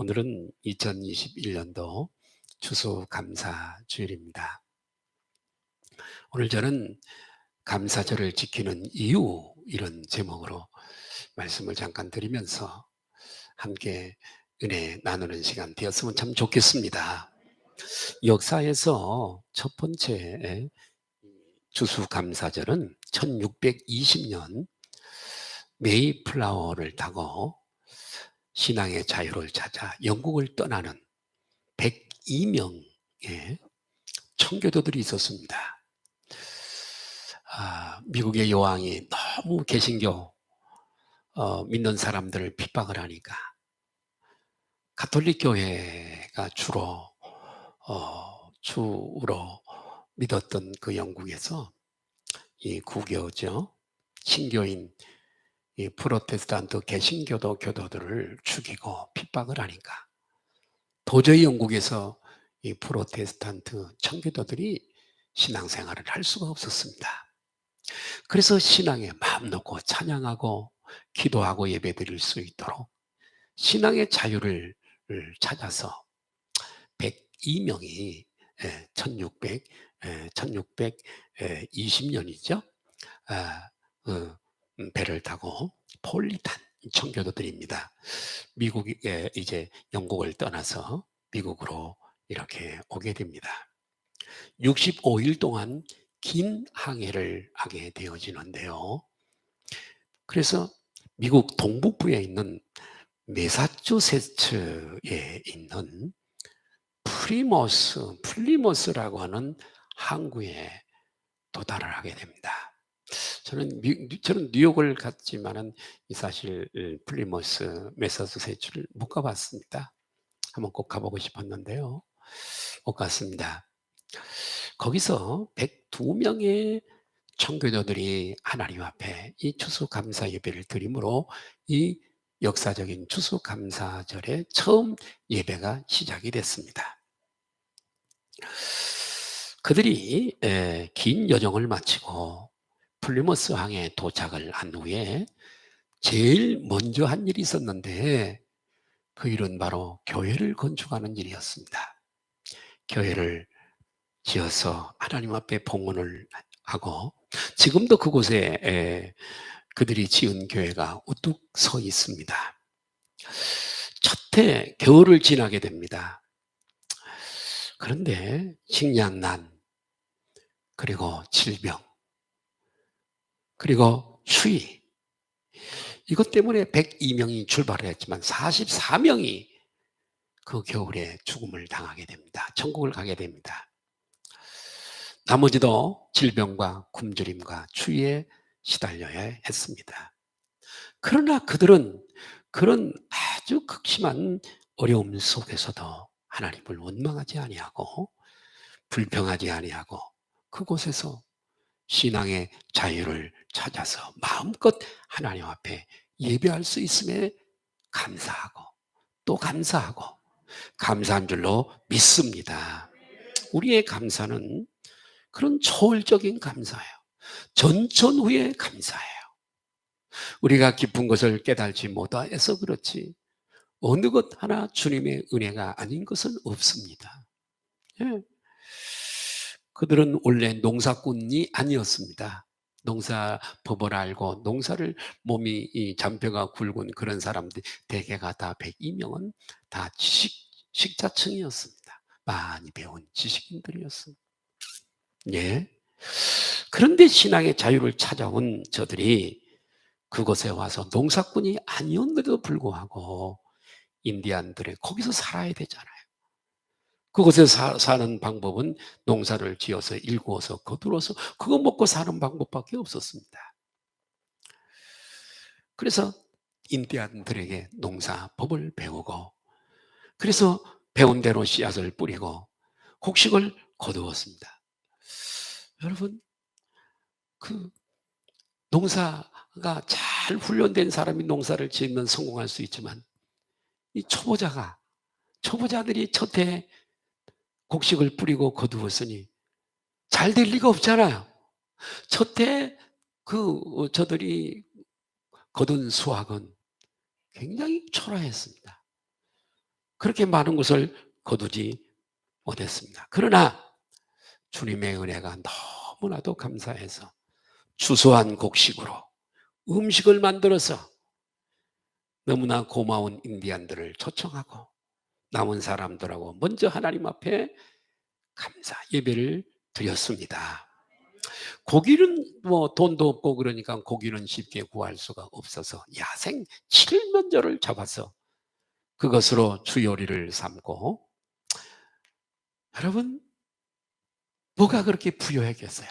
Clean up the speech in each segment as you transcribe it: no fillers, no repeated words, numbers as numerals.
오늘은 2021년도 추수감사주일입니다. 오늘 저는 감사절을 지키는 이유, 이런 제목으로 말씀을 잠깐 드리면서 함께 은혜 나누는 시간 되었으면 참 좋겠습니다. 역사에서 첫 번째 추수감사절은 1620년 메이플라워를 타고 신앙의 자유를 찾아 영국을 떠나는 102명의 청교도들이 있었습니다. 미국의 여왕이 너무 개신교 믿는 사람들을 핍박을 하니까 가톨릭 교회가 주로 믿었던 그 영국에서 이 구교죠, 신교인 이 프로테스탄트 개신교도 교도들을 죽이고 핍박을 하니까 도저히 영국에서 이 프로테스탄트 청교도들이 신앙생활을 할 수가 없었습니다. 그래서 신앙에 마음 놓고 찬양하고 기도하고 예배드릴 수 있도록 신앙의 자유를 찾아서 102명이 1620년이죠. 배를 타고 폴리탄 청교도들입니다. 미국에 이제 영국을 떠나서 미국으로 이렇게 오게 됩니다. 65일 동안 긴 항해를 하게 되어지는데요. 그래서 미국 동북부에 있는 매사추세츠에 있는 플리머스라고 하는 항구에 도달을 하게 됩니다. 저는 뉴욕을 갔지만은 사실 플리머스, 매사추세츠를 못 가봤습니다. 한번 꼭 가보고 싶었는데요, 못 갔습니다. 거기서 102명의 청교도들이 하나님 앞에 이 추수감사 예배를 드림으로 이 역사적인 추수감사절에 처음 예배가 시작이 됐습니다. 그들이 긴 여정을 마치고 플리머스 항에 도착을 한 후에 제일 먼저 한 일이 있었는데, 그 일은 바로 교회를 건축하는 일이었습니다. 교회를 지어서 하나님 앞에 봉헌을 하고, 지금도 그곳에 그들이 지은 교회가 우뚝 서 있습니다. 첫 해 겨울을 지나게 됩니다. 그런데 식량난, 그리고 질병, 그리고 추위, 이것 때문에 102명이 출발을 했지만 44명이 그 겨울에 죽음을 당하게 됩니다. 천국을 가게 됩니다. 나머지도 질병과 굶주림과 추위에 시달려야 했습니다. 그러나 그들은 그런 아주 극심한 어려움 속에서도 하나님을 원망하지 아니하고 불평하지 아니하고 그곳에서 신앙의 자유를 찾아서 마음껏 하나님 앞에 예배할 수 있음에 감사하고 또 감사하고 감사한 줄로 믿습니다. 우리의 감사는 그런 초월적인 감사예요. 전천후의 감사예요. 우리가 깊은 것을 깨달지 못해서 그렇지 어느 것 하나 주님의 은혜가 아닌 것은 없습니다. 예. 그들은 원래 농사꾼이 아니었습니다. 농사법을 알고 농사를 몸이 잔뼈가 굵은 그런 사람들 대개가 다 102명은 다 식자층이었습니다. 많이 배운 지식인들이었습니다. 예. 그런데 신앙의 자유를 찾아온 저들이 그곳에 와서 농사꾼이 아니었는데도 불구하고 인디안들의 거기서 살아야 되잖아요. 그곳에 사는 방법은 농사를 지어서 일구어서 거두어서 그거 먹고 사는 방법밖에 없었습니다. 그래서 인디안들에게 농사법을 배우고, 그래서 배운 대로 씨앗을 뿌리고 곡식을 거두었습니다. 여러분, 그 농사가 잘 훈련된 사람이 농사를 지으면 성공할 수 있지만 이 초보자들이 첫 해 곡식을 뿌리고 거두었으니 잘 될 리가 없잖아요. 첫 해 저들이 거둔 수확은 굉장히 초라했습니다. 그렇게 많은 것을 거두지 못했습니다. 그러나 주님의 은혜가 너무나도 감사해서 주소한 곡식으로 음식을 만들어서 너무나 고마운 인디안들을 초청하고 남은 사람들하고 먼저 하나님 앞에 감사 예배를 드렸습니다. 고기는 뭐 돈도 없고 그러니까 고기는 쉽게 구할 수가 없어서 야생 칠면조를 잡아서 그것으로 주요리를 삼고, 여러분 뭐가 그렇게 부유하겠어요?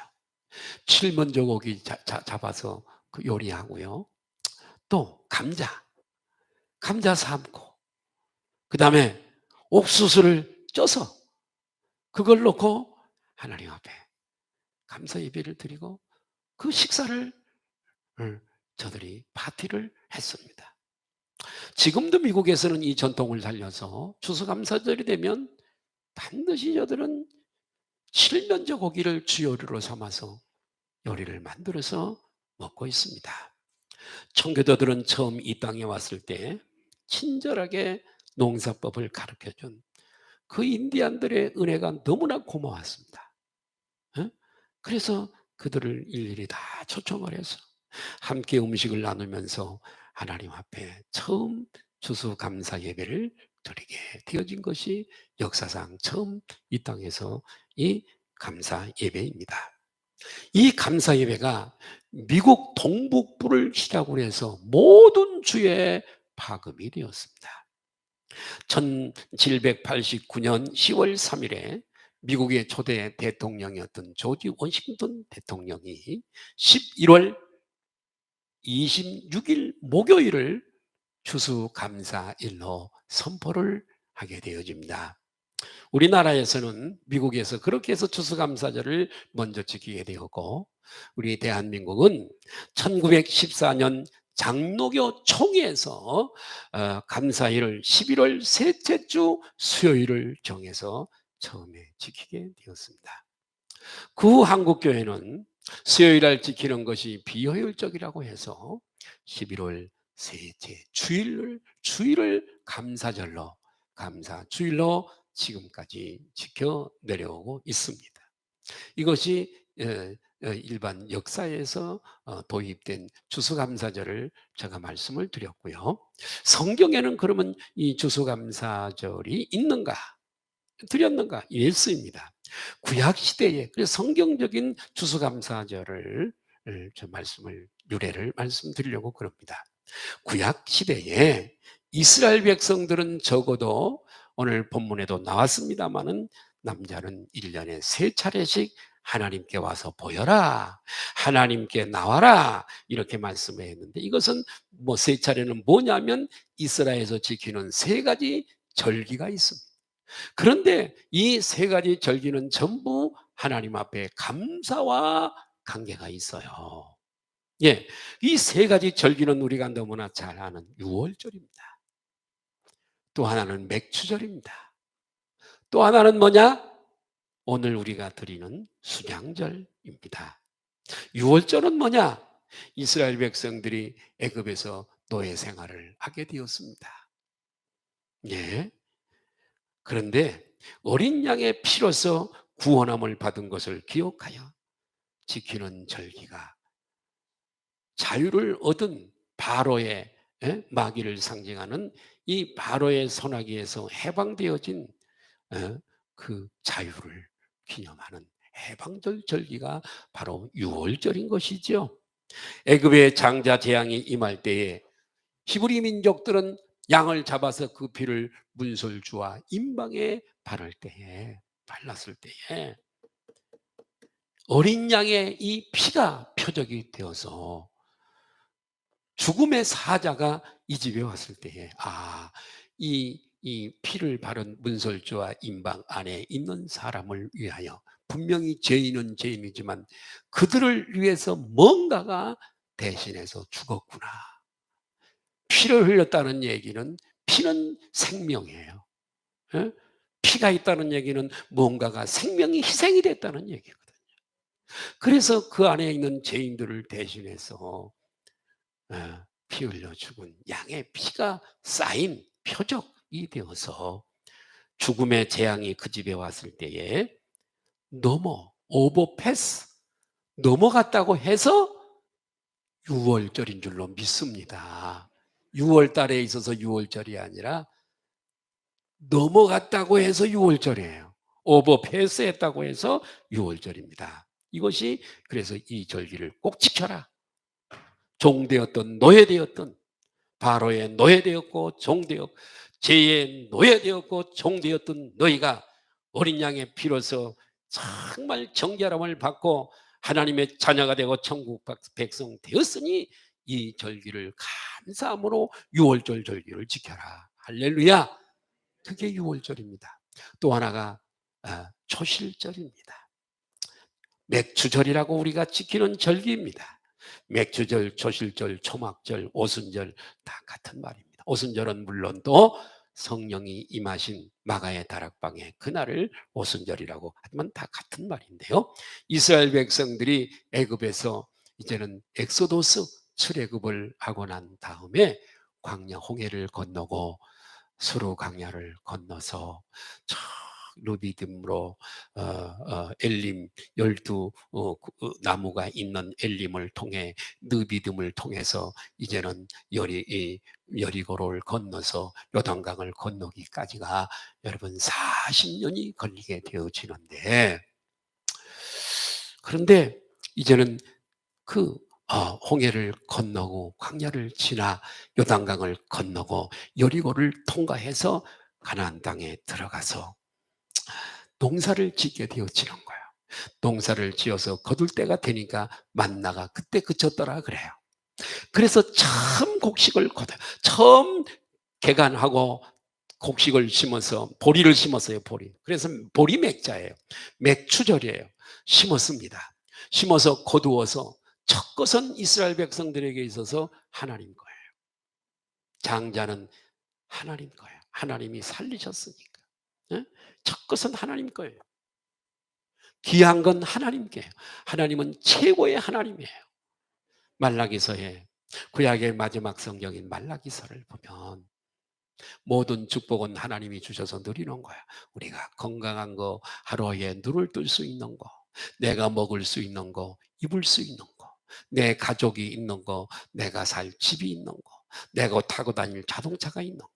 칠면조 고기 잡아서 그 요리하고요. 또 감자 삶고 그다음에 옥수수를 쪄서 그걸 놓고 하나님 앞에 감사 예배를 드리고 그 식사를 저들이 파티를 했습니다. 지금도 미국에서는 이 전통을 살려서 추수감사절이 되면 반드시 저들은 칠면조 고기를 주요리로 삼아서 요리를 만들어서 먹고 있습니다. 청교도들은 처음 이 땅에 왔을 때 친절하게 농사법을 가르쳐준 그 인디안들의 은혜가 너무나 고마웠습니다. 그래서 그들을 일일이 다 초청을 해서 함께 음식을 나누면서 하나님 앞에 처음 추수감사 예배를 드리게 되어진 것이 역사상 처음 이 땅에서 이 감사 예배입니다. 이 감사 예배가 미국 동북부를 시작으로 해서 모든 주에 파급이 되었습니다. 1789년 10월 3일에 미국의 초대 대통령이었던 조지 워싱턴 대통령이 11월 26일 목요일을 추수감사일로 선포를 하게 되어집니다. 우리나라에서는 미국에서 그렇게 해서 추수감사절을 먼저 지키게 되었고, 우리 대한민국은 1914년 장로교 총회에서 감사일을 11월 셋째 주 수요일을 정해서 처음에 지키게 되었습니다. 그 한국교회는 수요일날 지키는 것이 비효율적이라고 해서 11월 셋째 주일을 감사절로, 감사주일로 지금까지 지켜 내려오고 있습니다. 이것이 일반 역사에서 도입된 추수감사절을 제가 말씀을 드렸고요. 성경에는 그러면 이 추수감사절이 있는가, 드렸는가? 예수입니다. 구약 시대에 그래서 성경적인 추수감사절을 저 말씀을 유래를 말씀드리려고 그럽니다. 구약 시대에 이스라엘 백성들은 적어도 오늘 본문에도 나왔습니다마는 남자는 1년에 3차례씩 하나님께 와서 보여라, 하나님께 나와라, 이렇게 말씀을 했는데, 이것은 뭐 3차례는 뭐냐면 이스라엘에서 지키는 3가지 절기가 있습니다. 그런데 이 3가지 절기는 전부 하나님 앞에 감사와 관계가 있어요. 예, 이 3가지 절기는 우리가 너무나 잘 아는 유월절입니다. 또 하나는 맥추절입니다. 또 하나는 뭐냐? 오늘 우리가 드리는 순양절입니다. 유월절은 뭐냐? 이스라엘 백성들이 애굽에서 노예 생활을 하게 되었습니다. 예. 그런데 어린 양의 피로서 구원함을 받은 것을 기억하여 지키는 절기가 자유를 얻은 바로의 마귀를 상징하는 이 바로의 손아귀에서 해방되어진 그 자유를 기념하는 해방절 절기가 바로 유월절인 것이죠. 애굽의 장자 재앙이 임할 때에 히브리 민족들은 양을 잡아서 그 피를 문설주와 임방에 발랐을 때에 어린 양의 이 피가 표적이 되어서 죽음의 사자가 이 집에 왔을 때에 이 피를 바른 문설주와 임방 안에 있는 사람을 위하여 분명히 죄인은 죄인이지만 그들을 위해서 뭔가가 대신해서 죽었구나. 피를 흘렸다는 얘기는 피는 생명이에요. 예? 피가 있다는 얘기는 뭔가가 생명이 희생이 됐다는 얘기거든요. 그래서 그 안에 있는 죄인들을 대신해서 피 흘려 죽은 양의 피가 쌓인 표적, 되어서 죽음의 재앙이 그 집에 왔을 때에 오버패스, 넘어갔다고 해서 6월절인 줄로 믿습니다. 6월 달에 있어서 6월절이 아니라 넘어갔다고 해서 6월절이에요. 오버패스했다고 해서 6월절입니다. 이것이 그래서 이 절기를 꼭 지켜라. 종되었던 노예되었던 바로의 노예되었고 종되었고 죄의 노예되었고 종되었던 너희가 어린 양의 피로서 정말 정결함을 받고 하나님의 자녀가 되고 천국 백성 되었으니 이 절기를 감사함으로 6월절 절기를 지켜라. 할렐루야. 그게 6월절입니다. 또 하나가 초실절입니다. 맥추절이라고 우리가 지키는 절기입니다. 맥추절, 초실절, 초막절, 오순절 다 같은 말입니다. 오순절은 물론 또 성령이 임하신 마가의 다락방의 그날을 오순절이라고 하지만 다 같은 말인데요. 이스라엘 백성들이 애굽에서 이제는 엑소도스 출애굽을 하고 난 다음에 광야 홍해를 건너고 수르 강야를 건너서 저 루비딤으로 엘림 12 나무가 있는 엘림을 통해 느비딤을 통해서 이제는 여리고를 건너서 요단강을 건너기까지가 여러분 40년이 걸리게 되어지는데, 그런데 이제는 그 홍해를 건너고 광야를 지나 요단강을 건너고 여리고를 통과해서 가나안 땅에 들어가서 농사를 짓게 되어지는 거예요. 농사를 지어서 거둘 때가 되니까 만나가 그때 그쳤더라 그래요. 그래서 처음 곡식을 거둬요. 처음 개간하고 곡식을 심어서 보리를 심었어요. 보리. 그래서 보리 맥자예요. 맥추절이에요. 심었습니다. 심어서 거두어서 첫 것은 이스라엘 백성들에게 있어서 하나님 거예요. 장자는 하나님 거예요. 하나님이 살리셨으니까. 첫 것은 하나님 거예요. 귀한 건 하나님께요. 하나님은 최고의 하나님이에요. 말라기서에 구약의 마지막 성경인 말라기서를 보면 모든 축복은 하나님이 주셔서 누리는 거야. 우리가 건강한 거, 하루에 눈을 뜰 수 있는 거, 내가 먹을 수 있는 거, 입을 수 있는 거, 내 가족이 있는 거, 내가 살 집이 있는 거, 내가 타고 다닐 자동차가 있는 거,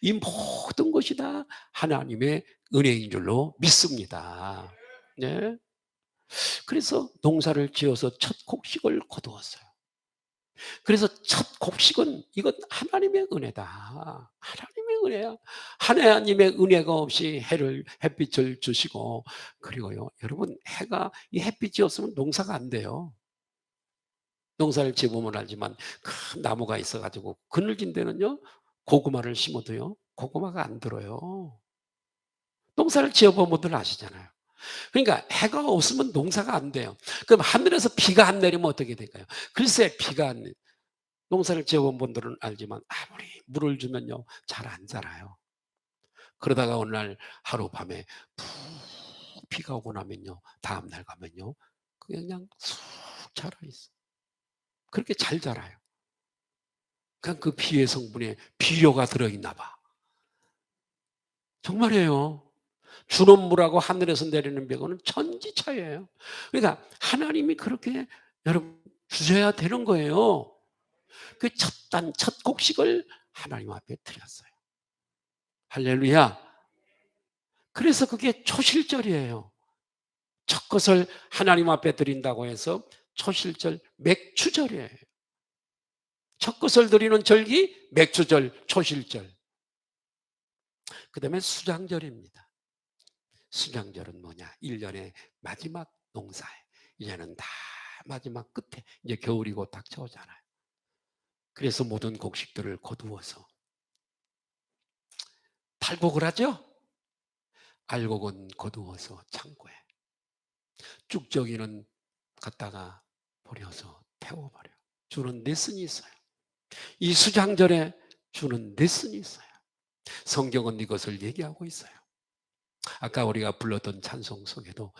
이 모든 것이 다 하나님의 은혜인 줄로 믿습니다. 네? 그래서 농사를 지어서 첫 곡식을 거두었어요. 그래서 첫 곡식은 이건 하나님의 은혜다. 하나님의 은혜야. 하나님의 은혜가 없이 햇빛을 주시고, 그리고요, 여러분, 이 햇빛이 없으면 농사가 안 돼요. 농사를 지어보면 알지만 큰 나무가 있어가지고 그늘진 데는요, 고구마를 심어도요, 고구마가 안 들어요. 농사를 지어보면들 아시잖아요. 그러니까 해가 없으면 농사가 안 돼요. 그럼 하늘에서 비가 안 내리면 어떻게 될까요? 글쎄, 비가 안 농사를 지어본 분들은 알지만 아무리 물을 주면요, 잘 안 자라요. 그러다가 어느 날 하룻밤에 푹 비가 오고 나면요, 다음날 가면요, 그냥 쑥 자라 있어. 그렇게 잘 자라요. 그냥 그 비의 성분에 비료가 들어있나 봐. 정말이에요. 주는 물하고 하늘에서 내리는 비는 천지차이예요. 그러니까 하나님이 그렇게 여러분 주셔야 되는 거예요. 그 첫 곡식을 하나님 앞에 드렸어요. 할렐루야. 그래서 그게 초실절이에요. 첫 것을 하나님 앞에 드린다고 해서 초실절, 맥추절이에요. 첫 것을 드리는 절기, 맥추절, 초실절. 그 다음에 수장절입니다. 수장절은 뭐냐? 1년의 마지막 농사에. 이제는 다 마지막 끝에, 이제 겨울이고 닥쳐오잖아요. 그래서 모든 곡식들을 거두어서 탈곡을 하죠? 알곡은 거두어서 창고에, 쭉저기는 갖다가 버려서 태워버려. 주는 레슨이 있어요. 이 수장절에 주는 레슨이 있어요. 성경은 이것을 얘기하고 있어요. 아까 우리가 불렀던 찬송 속에도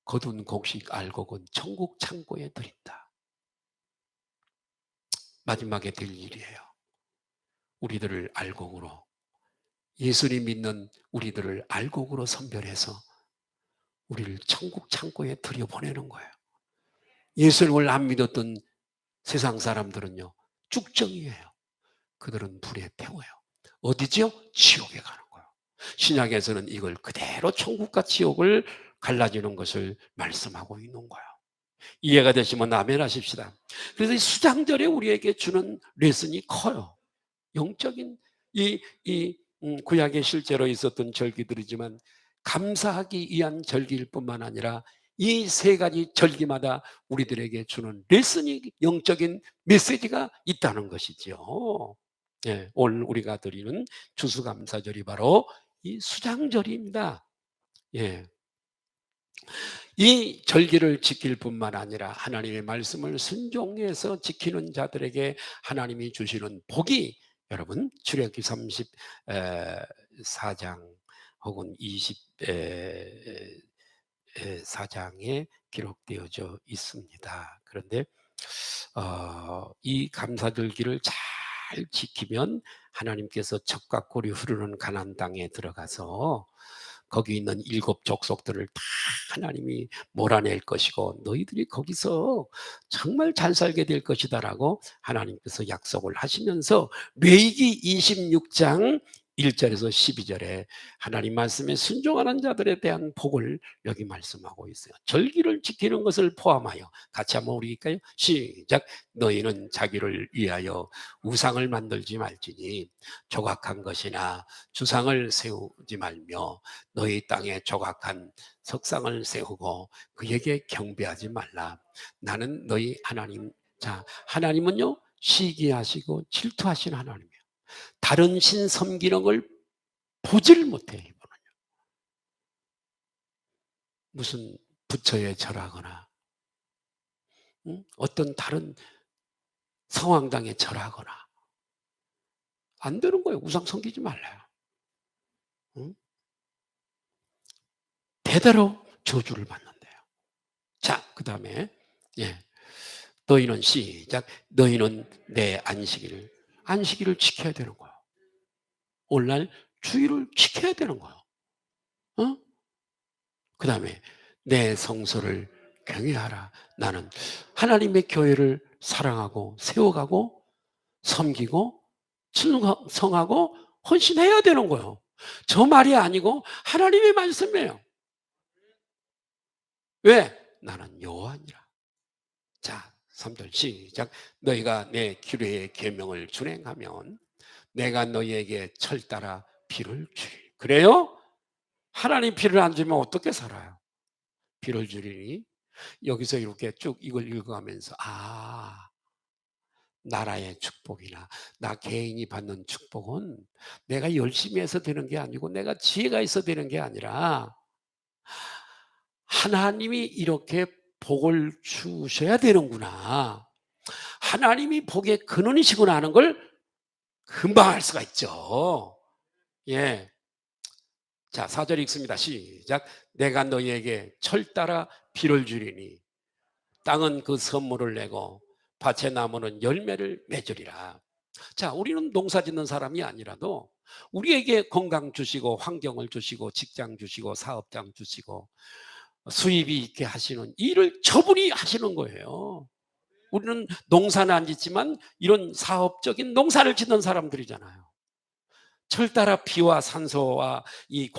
거둔 곡식 알곡은 천국 창고에 드린다. 마지막에 될 일이에요. 우리들을 알곡으로 예수님 믿는 우리들을 알곡으로 선별해서 우리를 천국 창고에 들여보내는 거예요. 예수님을 안 믿었던 세상 사람들은요, 쭉정이에요. 그들은 불에 태워요. 어디지요? 지옥에 가는 거예요. 신약에서는 이걸 그대로 천국과 지옥을 갈라지는 것을 말씀하고 있는 거예요. 이해가 되시면 아멘 하십시다. 그래서 이 수장절에 우리에게 주는 레슨이 커요. 영적인 구약에 실제로 있었던 절기들이지만 감사하기 위한 절기일 뿐만 아니라 이 세 가지 절기마다 우리들에게 주는 레슨이, 영적인 메시지가 있다는 것이죠. 예, 오늘 우리가 드리는 추수감사절이 바로 이 수장절입니다. 예. 이 절기를 지킬 뿐만 아니라 하나님의 말씀을 순종해서 지키는 자들에게 하나님이 주시는 복이, 여러분 출애굽기 34장 혹은 24장에 기록되어져 있습니다. 그런데 이 감사절기를 잘 지키면 하나님께서 적과 꿀이 흐르는 가나안 땅에 들어가서 거기 있는 7 족속들을 다 하나님이 몰아낼 것이고 너희들이 거기서 정말 잘 살게 될 것이다라고 하나님께서 약속을 하시면서 레위기 26장 1절에서 12절에 하나님 말씀에 순종하는 자들에 대한 복을 여기 말씀하고 있어요. 절기를 지키는 것을 포함하여 같이 한번 우리일까요? 시작. 너희는 자기를 위하여 우상을 만들지 말지니 조각한 것이나 주상을 세우지 말며 너희 땅에 조각한 석상을 세우고 그에게 경배하지 말라. 나는 너희 하나님. 자, 하나님은요 시기하시고 질투하시는 하나님이에요. 다른 신 섬기는 걸 보질 못해요. 이분은요. 무슨 부처에 절하거나 어떤 다른 성황당에 절하거나 안 되는 거예요. 우상 섬기지 말라요. 대대로 저주를 받는데요. 자, 그 다음에 너희는 시작. 너희는 내 안식일을 지켜야 되는 거예요. 오늘날 주일을 지켜야 되는 거예요. 그 다음에 내 성소를 경외하라. 나는 하나님의 교회를 사랑하고 세워가고 섬기고 충성하고 헌신해야 되는 거예요. 저 말이 아니고 하나님의 말씀이에요. 왜? 나는 여호와니라. 자, 3절 시작. 너희가 내 규례의 계명을 준행하면 내가 너희에게 철따라 비를 주리. 그래요? 하나님 비를 안 주면 어떻게 살아요? 비를 주리니 여기서 이렇게 쭉 이걸 읽어가면서 나라의 축복이나 나 개인이 받는 축복은 내가 열심히 해서 되는 게 아니고 내가 지혜가 있어 되는 게 아니라 하나님이 이렇게 복을 주셔야 되는구나. 하나님이 복의 근원이시구나 하는 걸 금방 알 수가 있죠. 예. 자, 4절 읽습니다. 시작. 내가 너희에게 철 따라 비를 주리니 땅은 그 선물을 내고 밭의 나무는 열매를 맺으리라. 자, 우리는 농사 짓는 사람이 아니라도 우리에게 건강 주시고 환경을 주시고 직장 주시고 사업장 주시고 수입이 있게 하시는 일을 저분이 하시는 거예요. 우리는 농사는 안 짓지만 이런 사업적인 농사를 짓는 사람들이잖아요. 철 따라 비와 산소와 이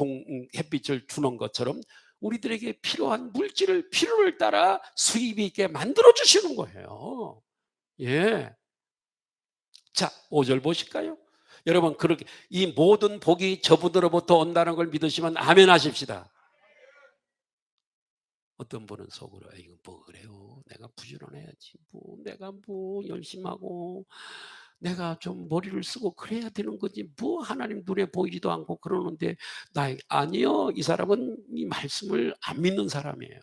햇빛을 주는 것처럼 우리들에게 필요한 물질을 필요를 따라 수입이 있게 만들어 주시는 거예요. 예. 자, 5절 보실까요? 여러분, 그렇게 이 모든 복이 저분으로부터 온다는 걸 믿으시면 아멘 하십시다. 어떤 분은 속으로 이거 뭐 그래요? 내가 부지런해야지. 내가 열심히 하고 내가 좀 머리를 쓰고 그래야 되는 거지. 하나님 눈에 보이지도 않고 그러는데 아니요. 이 사람은 이 말씀을 안 믿는 사람이에요.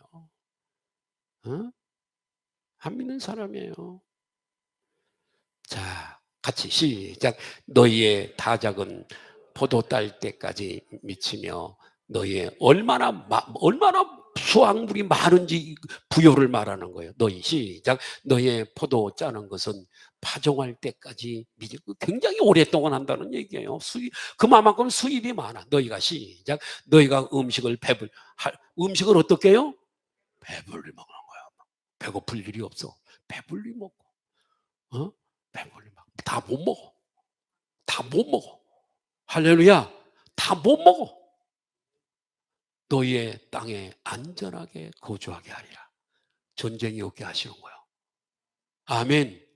안 믿는 사람이에요. 자, 같이 시작. 너희의 다작은 포도 딸 때까지 미치며 너희의 얼마나 수확물이 많은지 부요를 말하는 거예요. 너희 시작. 너의 포도 짜는 것은 파종할 때까지 굉장히 오랫동안 한다는 얘기예요. 그만큼 수입이 많아. 너희가 시작. 너희가 음식을 음식을 어떻게 해요? 배불리 먹는 거야. 배고플 일이 없어. 배불리 먹고, 어? 배불리 막 다 못 먹어. 다 못 먹어. 할렐루야. 다 못 먹어. 너희의 땅에 안전하게 거주하게 하리라. 전쟁이 없게 하시는 거예요. 아멘.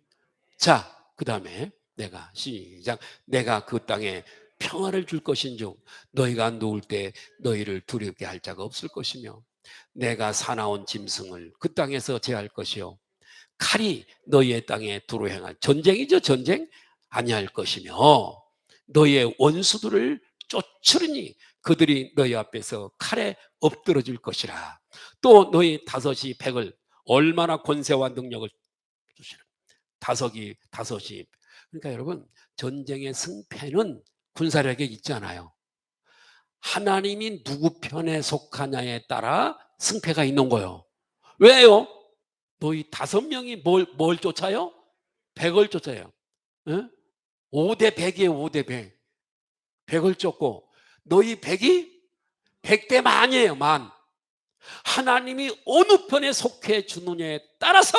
자, 그 다음에 내가 시작. 내가 그 땅에 평화를 줄 것인즉 너희가 누울 때 너희를 두렵게 할 자가 없을 것이며 내가 사나운 짐승을 그 땅에서 제할 것이요 칼이 너희의 땅에 두루 행할 전쟁이죠. 전쟁 아니할 것이며 너희의 원수들을 쫓으리니 그들이 너희 앞에서 칼에 엎드러질 것이라. 또 너희 다섯이 백을 얼마나 권세와 능력을 주시는 다섯이. 그러니까 여러분 전쟁의 승패는 군사력에 있지 않아요. 하나님이 누구 편에 속하냐에 따라 승패가 있는 거예요. 왜요? 너희 5명이 뭘 쫓아요? 100을 쫓아요. 응? 5대 100이에요. 5대 100. 100을 쫓고 너희 100이 100대 만이에요. 만. 하나님이 어느 편에 속해 주느냐에 따라서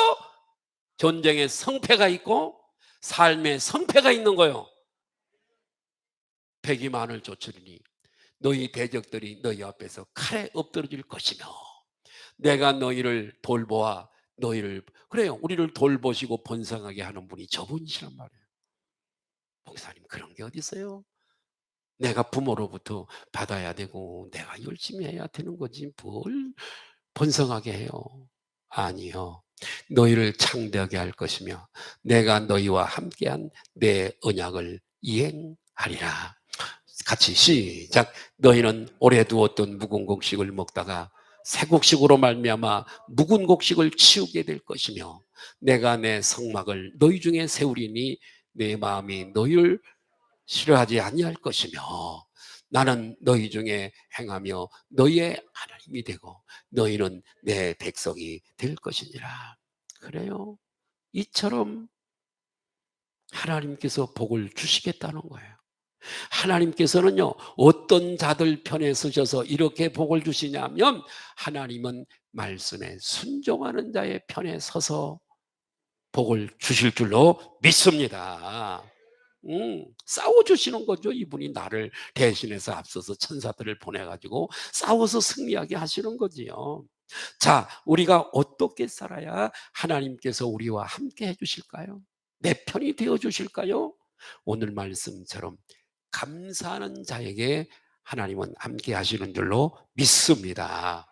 전쟁의 성패가 있고 삶의 성패가 있는 거예요. 100이 만을 쫓으리니 너희 대적들이 너희 앞에서 칼에 엎드러질 것이며 내가 너희를 돌보아 너희를 그래요. 우리를 돌보시고 번성하게 하는 분이 저분이시란 말이에요. 목사님 그런 게 어디 있어요? 내가 부모로부터 받아야 되고 내가 열심히 해야 되는 거지 뭘 번성하게 해요. 아니요. 너희를 창대하게 할 것이며 내가 너희와 함께한 내 언약을 이행하리라. 같이 시작. 너희는 오래 두었던 묵은 곡식을 먹다가 새 곡식으로 말미암아 묵은 곡식을 치우게 될 것이며 내가 내 성막을 너희 중에 세우리니 내 마음이 너희를 싫어하지 아니할 것이며 나는 너희 중에 행하며 너희의 하나님이 되고 너희는 내 백성이 될 것이니라. 그래요. 이처럼 하나님께서 복을 주시겠다는 거예요. 하나님께서는요 어떤 자들 편에 서셔서 이렇게 복을 주시냐면 하나님은 말씀에 순종하는 자의 편에 서서 복을 주실 줄로 믿습니다. 싸워주시는 거죠. 이분이 나를 대신해서 앞서서 천사들을 보내가지고 싸워서 승리하게 하시는 거지요. 자, 우리가 어떻게 살아야 하나님께서 우리와 함께 해주실까요? 내 편이 되어주실까요? 오늘 말씀처럼 감사하는 자에게 하나님은 함께 하시는 줄로 믿습니다.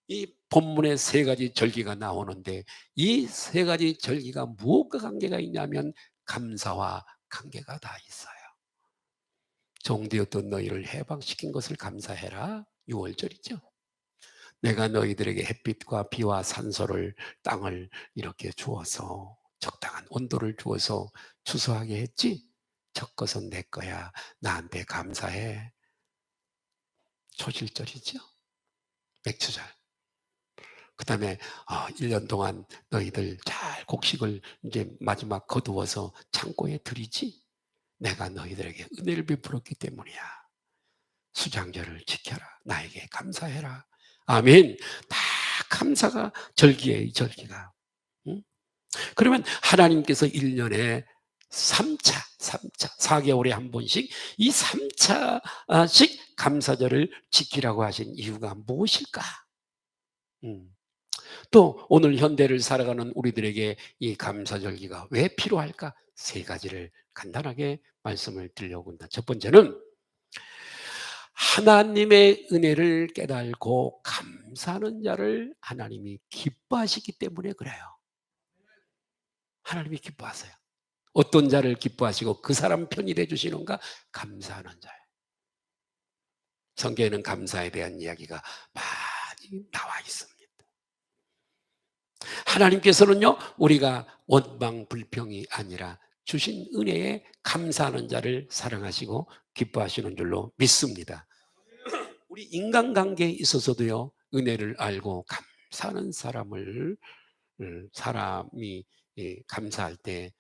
이 본문에 3가지 절기가 나오는데 이 3가지 절기가 무엇과 관계가 있냐면 감사와 관계가 다 있어요. 종되었던 너희를 해방시킨 것을 감사해라. 6월절이죠. 내가 너희들에게 햇빛과 비와 산소를 땅을 이렇게 주어서 적당한 온도를 주어서 추수하게 했지. 첫 것은 내 거야. 나한테 감사해. 초실절이죠. 맥주절. 그 다음에 1년 동안 너희들 잘 곡식을 이제 마지막 거두어서 창고에 들이지. 내가 너희들에게 은혜를 베풀었기 때문이야. 수장절을 지켜라. 나에게 감사해라. 아멘. 다 감사가 절기예요. 이 절기가. 응? 그러면 하나님께서 1년에 3차 4개월에 한 번씩 이 3차씩 감사절을 지키라고 하신 이유가 무엇일까? 또 오늘 현대를 살아가는 우리들에게 이 감사절기가 왜 필요할까? 3가지를 간단하게 말씀을 드리려고 합니다. 첫 번째는 하나님의 은혜를 깨달고 감사하는 자를 하나님이 기뻐하시기 때문에 그래요. 하나님이 기뻐하세요. 어떤 자를 기뻐하시고 그 사람 편이 되주시는가? 감사하는 자예요. 성경에는 감사에 대한 이야기가 많이 나와 있습니다. 하나님께서는요 우리가 원망불평이 아니라 주신 은혜에 감사하는 자를 사랑하시고 기뻐하시는 줄로 믿습니다. 우리 인간관계에 있어서도요 은혜를 알고 감사하는 사람이 감사할 때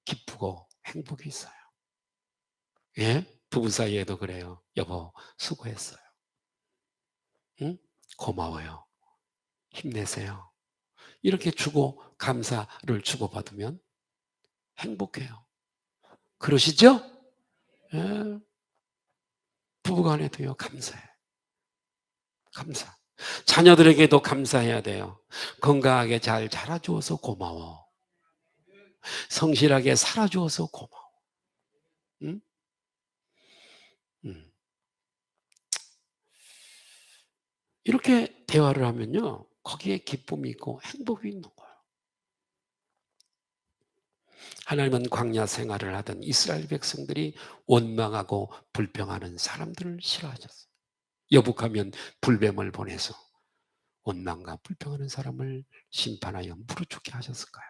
기쁘고 행복이 있어요. 예? 부부 사이에도 그래요. 여보, 수고했어요. 응? 고마워요. 힘내세요. 이렇게 주고 감사를 주고받으면 행복해요. 그러시죠? 예. 부부간에도요, 감사해. 감사. 자녀들에게도 감사해야 돼요. 건강하게 잘 자라주어서 고마워. 성실하게 살아주어서 고마워. 응? 음. 이렇게 대화를 하면요, 거기에 기쁨이 있고 행복이 있는 거예요. 하나님은 광야 생활을 하던 이스라엘 백성들이 원망하고 불평하는 사람들을 싫어하셨어요. 여북하면 불뱀을 보내서 원망과 불평하는 사람을 심판하여 무릎 꿇게 하셨을까요?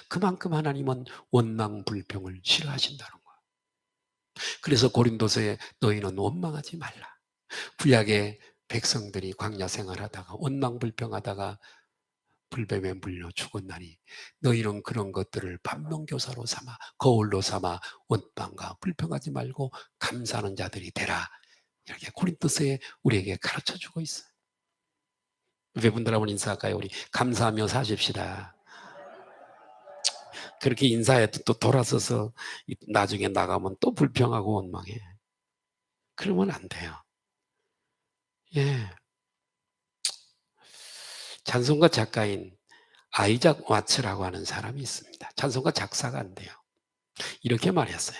그만큼 하나님은 원망 불평을 싫어하신다는 거예요. 그래서 고린도서에 너희는 원망하지 말라. 구약의 백성들이 광야 생활하다가 원망 불평하다가 불뱀에 물려 죽었나니 너희는 그런 것들을 반면교사로 삼아 거울로 삼아 원망과 불평하지 말고 감사하는 자들이 되라. 이렇게 고린도서에 우리에게 가르쳐주고 있어요. 외분들하고 인사할까요? 우리 감사하며 사십시다. 그렇게 인사해도 또 돌아서서 나중에 나가면 또 불평하고 원망해. 그러면 안 돼요. 예. 찬송가 작가인 아이작 와츠라고 하는 사람이 있습니다. 찬송가 작사가 안 돼요. 이렇게 말했어요.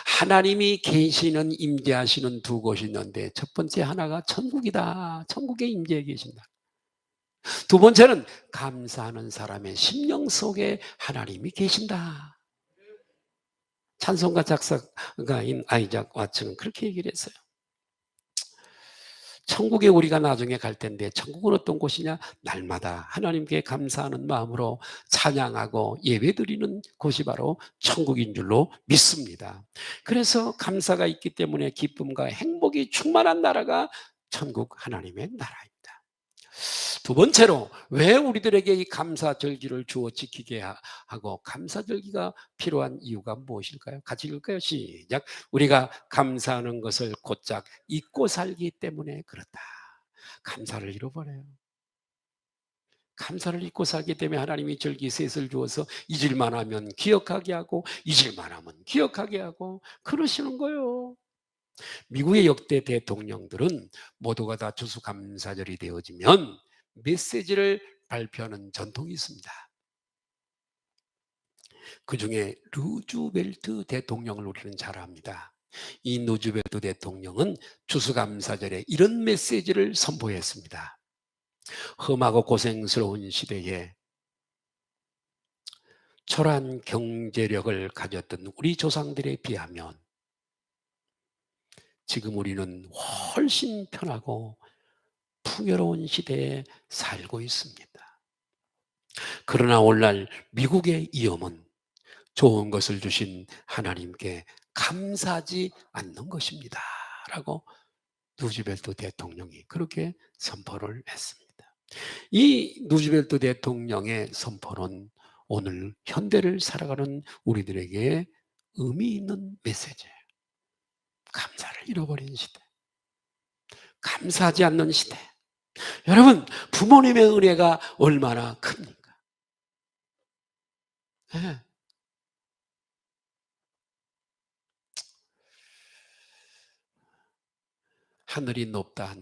하나님이 계시는 임재하시는 두 곳이 있는데 첫 번째 하나가 천국이다. 천국에 임재해 계신다. 두 번째는 감사하는 사람의 심령 속에 하나님이 계신다. 찬송가 작사가인 아이작 와츠는 그렇게 얘기를 했어요. 천국에 우리가 나중에 갈 텐데 천국은 어떤 곳이냐? 날마다 하나님께 감사하는 마음으로 찬양하고 예배드리는 곳이 바로 천국인 줄로 믿습니다. 그래서 감사가 있기 때문에 기쁨과 행복이 충만한 나라가 천국 하나님의 나라입니다. 두 번째로 왜 우리들에게 이 감사절기를 주어 지키게 하고 감사절기가 필요한 이유가 무엇일까요? 같이 읽을까요? 시작. 우리가 감사하는 것을 곧잘 잊고 살기 때문에 그렇다. 감사를 잃어버려요. 감사를 잊고 살기 때문에 하나님이 절기셋을 주어서 잊을만 하면 기억하게 하고 잊을만 하면 기억하게 하고 그러시는 거예요. 미국의 역대 대통령들은 모두가 다 추수감사절이 되어지면 메시지를 발표하는 전통이 있습니다. 그중에 루즈벨트 대통령을 우리는 잘 압니다. 이 루즈벨트 대통령은 추수감사절에 이런 메시지를 선보였습니다. 험하고 고생스러운 시대에 초라한 경제력을 가졌던 우리 조상들에 비하면 지금 우리는 훨씬 편하고 풍요로운 시대에 살고 있습니다. 그러나 오늘날 미국의 위험은 좋은 것을 주신 하나님께 감사하지 않는 것입니다. 라고 루즈벨트 대통령이 그렇게 선포를 했습니다. 이 루즈벨트 대통령의 선포는 오늘 현대를 살아가는 우리들에게 의미 있는 메시지예요. 감사를 잃어버린 시대. 감사하지 않는 시대. 여러분, 부모님의 은혜가 얼마나 큽니까? 네. 하늘이 높다.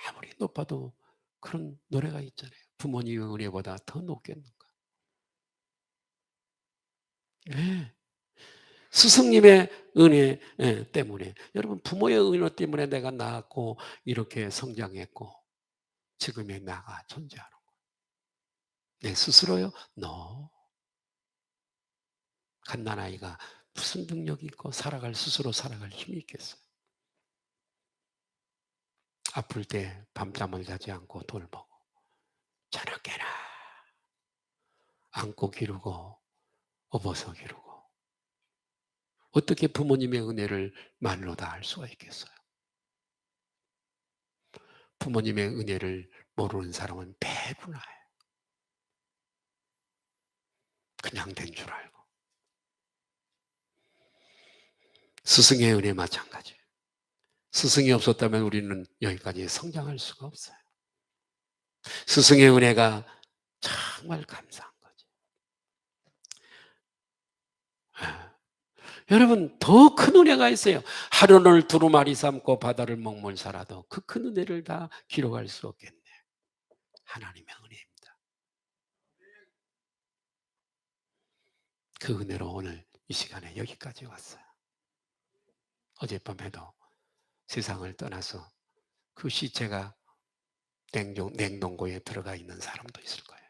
아무리 높아도 그런 노래가 있잖아요. 부모님의 은혜보다 더 높겠는가. 네. 스승님의 은혜 때문에 여러분 부모의 은혜 때문에 내가 낳았고 이렇게 성장했고 지금의 나가 존재하는 거예요. 내 스스로요? No. 갓난아이가 무슨 능력이 있고 스스로 살아갈 힘이 있겠어요. 아플 때 밤잠을 자지 않고 돌보고 자나 깨나 안고 기르고 업어서 기르고 어떻게 부모님의 은혜를 말로 다 할 수가 있겠어요? 부모님의 은혜를 모르는 사람은 배분화해. 그냥 된 줄 알고. 스승의 은혜 마찬가지. 스승이 없었다면 우리는 여기까지 성장할 수가 없어요. 스승의 은혜가 정말 감사한 거죠. 여러분, 더 큰 은혜가 있어요. 하루를 두루마리 삼고 바다를 먹물살아도 그 큰 은혜를 다 기록할 수 없겠네. 하나님의 은혜입니다. 그 은혜로 오늘 이 시간에 여기까지 왔어요. 어젯밤에도 세상을 떠나서 그 시체가 냉동고에 들어가 있는 사람도 있을 거예요.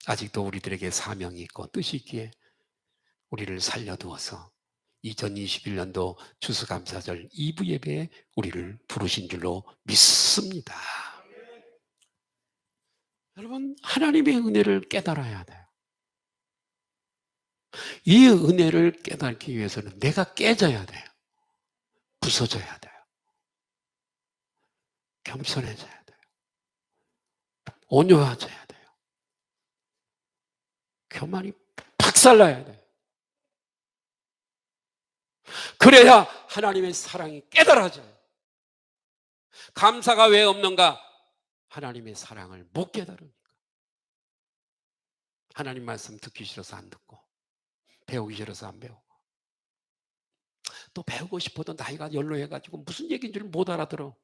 아직도 우리들에게 사명이 있고 뜻이 있기에 우리를 살려두어서 2021년도 추수감사절 2부 예배에 우리를 부르신 줄로 믿습니다. 여러분, 하나님의 은혜를 깨달아야 돼요. 이 은혜를 깨닫기 위해서는 내가 깨져야 돼요. 부서져야 돼요. 겸손해져야 돼요. 온유해져야 돼요. 교만이 박살나야 돼요. 그래야 하나님의 사랑이 깨달아져요. 감사가 왜 없는가? 하나님의 사랑을 못 깨달으니까. 하나님 말씀 듣기 싫어서 안 듣고, 배우기 싫어서 안 배우고, 또 배우고 싶어도 나이가 연로해가지고 무슨 얘기인 줄 못 알아들어.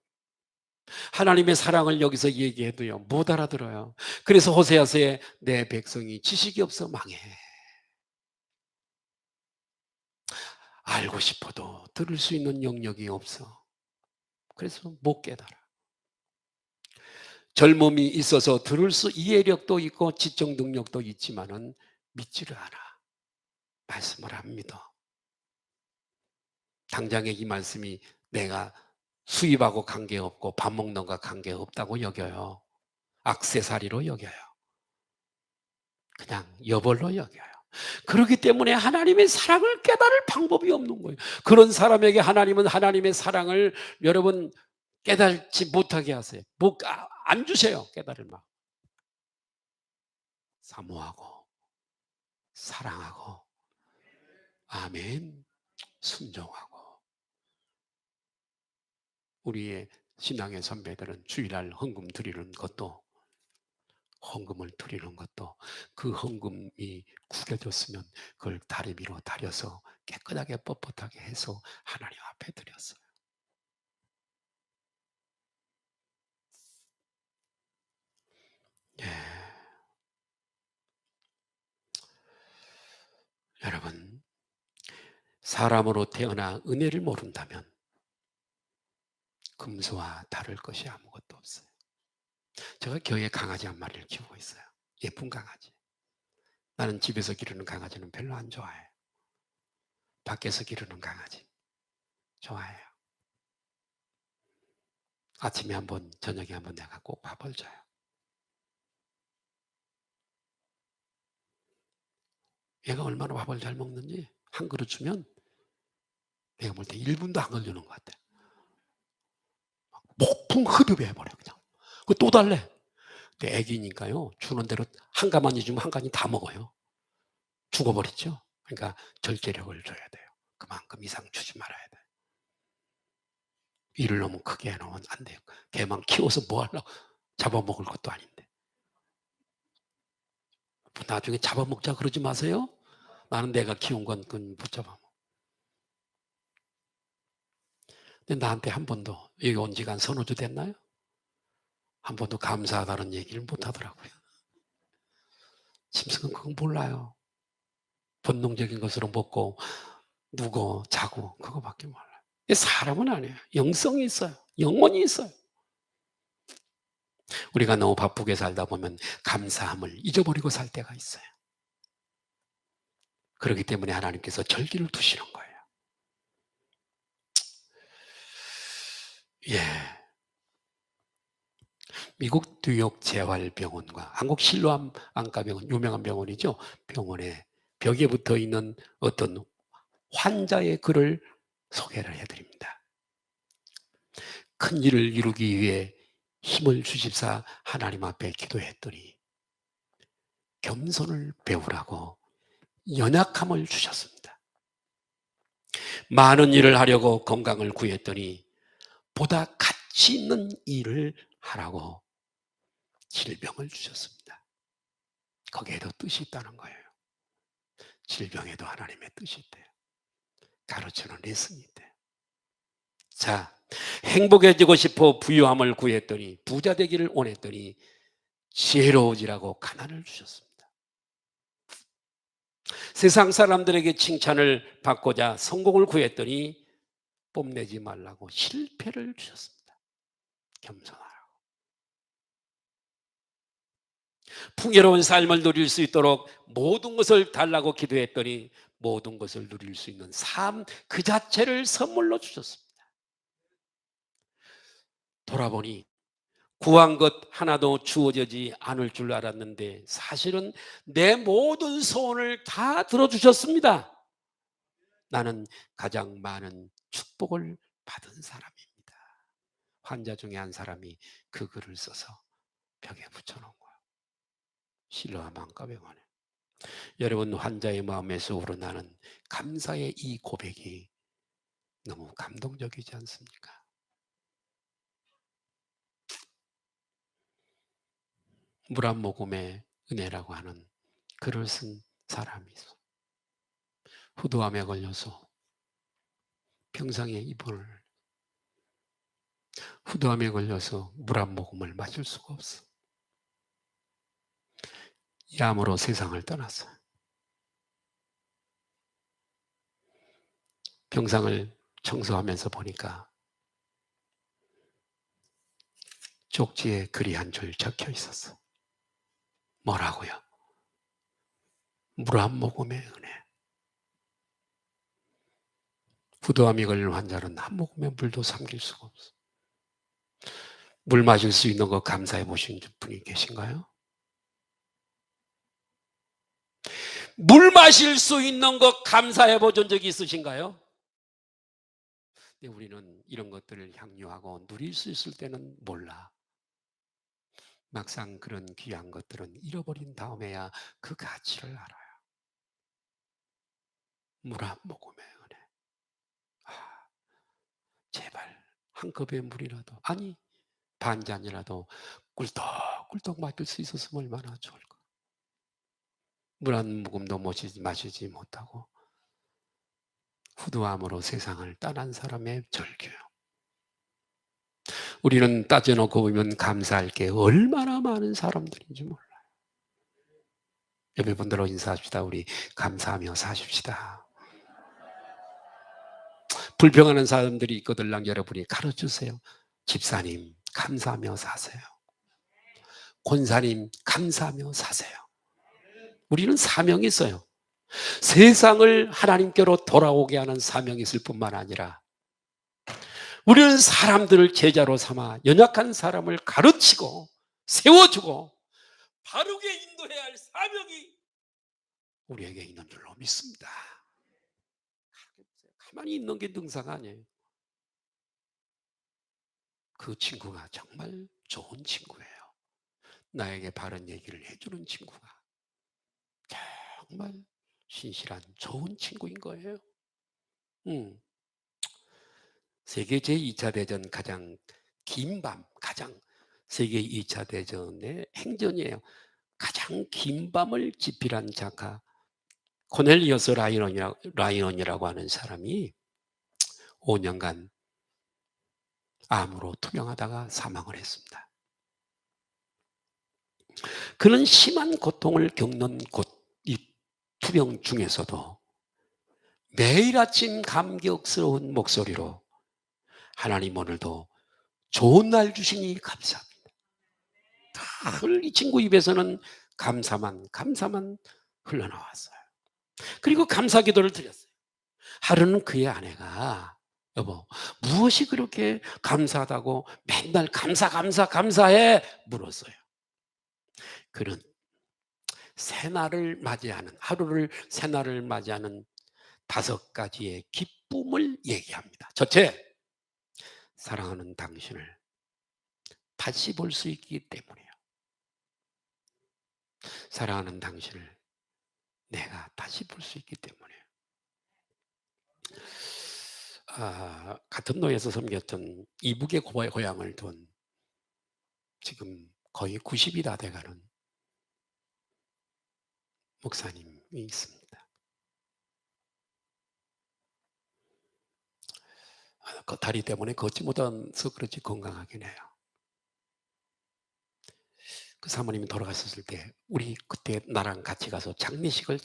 하나님의 사랑을 여기서 얘기해도요, 못 알아들어요. 그래서 호세아서에 내 백성이 지식이 없어 망해. 알고 싶어도 들을 수 있는 영역이 없어. 그래서 못 깨달아. 젊음이 있어서 들을 수 이해력도 있고 지적 능력도 있지만은 믿지를 않아. 말씀을 안 믿어. 당장에 이 말씀이 내가 수입하고 관계없고 밥 먹는 것과 관계없다고 여겨요. 액세서리로 여겨요. 그냥 여벌로 여겨요. 그렇기 때문에 하나님의 사랑을 깨달을 방법이 없는 거예요. 그런 사람에게 하나님은 하나님의 사랑을 여러분 깨달지 못하게 하세요. 안 주세요. 깨달을 막. 사모하고 사랑하고 아멘 순종하고. 우리의 신앙의 선배들은 주일날 헌금 드리는 것도 헌금을 드리는 것도 그 헌금이 구겨졌으면 그걸 다리 위로 다려서 깨끗하게 뻣뻣하게 해서 하나님 앞에 드렸어요. 예. 여러분, 사람으로 태어나 은혜를 모른다면 금수와 다를 것이 아무것도 없어요. 제가 교회 강아지 한 마리를 키우고 있어요. 예쁜 강아지. 나는 집에서 기르는 강아지는 별로 안 좋아해요. 밖에서 기르는 강아지 좋아해요. 아침에 한 번, 저녁에 한 번 내가 꼭 밥을 줘요. 얘가 얼마나 밥을 잘 먹는지 한 그릇 주면 내가 볼 때 1분도 안 걸리는 것 같아. 폭풍 흡입해버려 그냥. 또 달래. 근데 애기니까요. 주는 대로 한 가마니 주면 한 가마니 다 먹어요. 죽어버리죠. 그러니까 절제력을 줘야 돼요. 그만큼 이상 주지 말아야 돼요. 일을 너무 크게 해놓으면 안 돼요. 개만 키워서 뭐 하려고 잡아먹을 것도 아닌데. 나중에 잡아먹자 그러지 마세요. 나는 내가 키운 건 그건 못 잡아먹어. 근데 나한테 한 번도 여기 온 지가 한 서너 주 됐나요? 한 번도 감사하다는 얘기를 못 하더라고요. 짐승은 그건 몰라요. 본능적인 것으로 먹고 누고 자고 그거밖에 몰라요. 사람은 아니에요. 영성이 있어요. 영혼이 있어요. 우리가 너무 바쁘게 살다 보면 감사함을 잊어버리고 살 때가 있어요. 그렇기 때문에 하나님께서 절기를 두시는 거예요. 예. 미국 뉴욕 재활병원과 한국 실로암 안과병원, 유명한 병원이죠. 병원에 벽에 붙어 있는 어떤 환자의 글을 소개를 해드립니다. 큰 일을 이루기 위해 힘을 주십사 하나님 앞에 기도했더니 겸손을 배우라고 연약함을 주셨습니다. 많은 일을 하려고 건강을 구했더니 보다 가치 있는 일을 하라고 질병을 주셨습니다. 거기에도 뜻이 있다는 거예요. 질병에도 하나님의 뜻이 있대요. 가르치는 레슨이 있대요. 자, 행복해지고 싶어 부유함을 구했더니, 부자 되기를 원했더니 지혜로워지라고 가난을 주셨습니다. 세상 사람들에게 칭찬을 받고자 성공을 구했더니 뽐내지 말라고 실패를 주셨습니다. 겸손하라고. 풍요로운 삶을 누릴 수 있도록 모든 것을 달라고 기도했더니 모든 것을 누릴 수 있는 삶 그 자체를 선물로 주셨습니다. 돌아보니 구한 것 하나도 주어지지 않을 줄 알았는데 사실은 내 모든 소원을 다 들어주셨습니다. 나는 가장 많은 축복을 받은 사람입니다. 환자 중에 한 사람이 그 글을 써서 벽에 붙여놓은 거야. 실로암 안과병원에. 여러분, 환자의 마음에서 우러나는 감사의 이 고백이 너무 감동적이지 않습니까? 물 한 모금의 은혜라고 하는 글을 쓴 사람이 있어. 후두암에 걸려서 평상에 입원을, 후두암에 걸려서 물 한 모금을 마실 수가 없어. 이 암으로 세상을 떠났어요. 병상을 청소하면서 보니까 쪽지에 글이 한 줄 적혀 있었어. 뭐라고요? 물 한 모금의 은혜. 후두암이 걸린 환자는 한 모금의 물도 삼킬 수가 없어. 물 마실 수 있는 거 감사해 보신 분이 계신가요? 물 마실 수 있는 거 감사해 보신 적이 있으신가요? 근데 우리는 이런 것들을 향유하고 누릴 수 있을 때는 몰라. 막상 그런 귀한 것들은 잃어버린 다음에야 그 가치를 알아요. 물 한 모금의 은혜. 아, 제발 한 컵의 물이라도, 아니 반 잔이라도 꿀떡꿀떡 맡을 수 있었으면 얼마나 좋을까. 물 한 모금도 마시지 못하고 후두암으로 세상을 떠난 사람의 절규요. 우리는 따져놓고 보면 감사할 게 얼마나 많은 사람들인지 몰라요. 예배분들로 인사합시다. 우리 감사하며 사십시다. 불평하는 사람들이 있거들랑 여러분이 가르쳐주세요. 집사님 감사하며 사세요. 권사님 감사하며 사세요. 우리는 사명이 있어요. 세상을 하나님께로 돌아오게 하는 사명이 있을 뿐만 아니라 우리는 사람들을 제자로 삼아 연약한 사람을 가르치고 세워주고 바르게 인도해야 할 사명이 우리에게 있는 줄로 믿습니다. 가만히 있는 게 능사가 아니에요. 그 친구가 정말 좋은 친구예요. 나에게 바른 얘기를 해주는 친구가 정말 신실한 좋은 친구인 거예요. 세계 제2차 대전 가장 긴 밤, 세계 2차 대전의 행전이에요. 가장 긴 밤을 집필한 작가 코넬리어스 라이언이라고 하는 사람이 5년간 암으로 투병하다가 사망을 했습니다. 그는 심한 고통을 겪는 이 투병 중에서도 매일 아침 감격스러운 목소리로 하나님 오늘도 좋은 날 주시니 감사합니다. 늘 이 친구 입에서는 감사만 흘러나왔어요. 그리고 감사 기도를 드렸어요. 하루는 그의 아내가 여보 무엇이 그렇게 감사하다고 맨날 감사해 물었어요. 그는 하루를 새날을 맞이하는 5가지의 기쁨을 얘기합니다. 첫째, 사랑하는 당신을 다시 볼 수 있기 때문이에요. 사랑하는 당신을 내가 다시 볼 수 있기 때문이에요. 같은 노예에서 섬겼던 이북의 고향을 둔 지금 거의 90이 다 돼가는 목사님이 있습니다. 그 다리 때문에 걷지 못해서 그렇지 건강하긴 해요. 그 사모님이 돌아가셨을 때 우리 그때 나랑 같이 가서 장례식을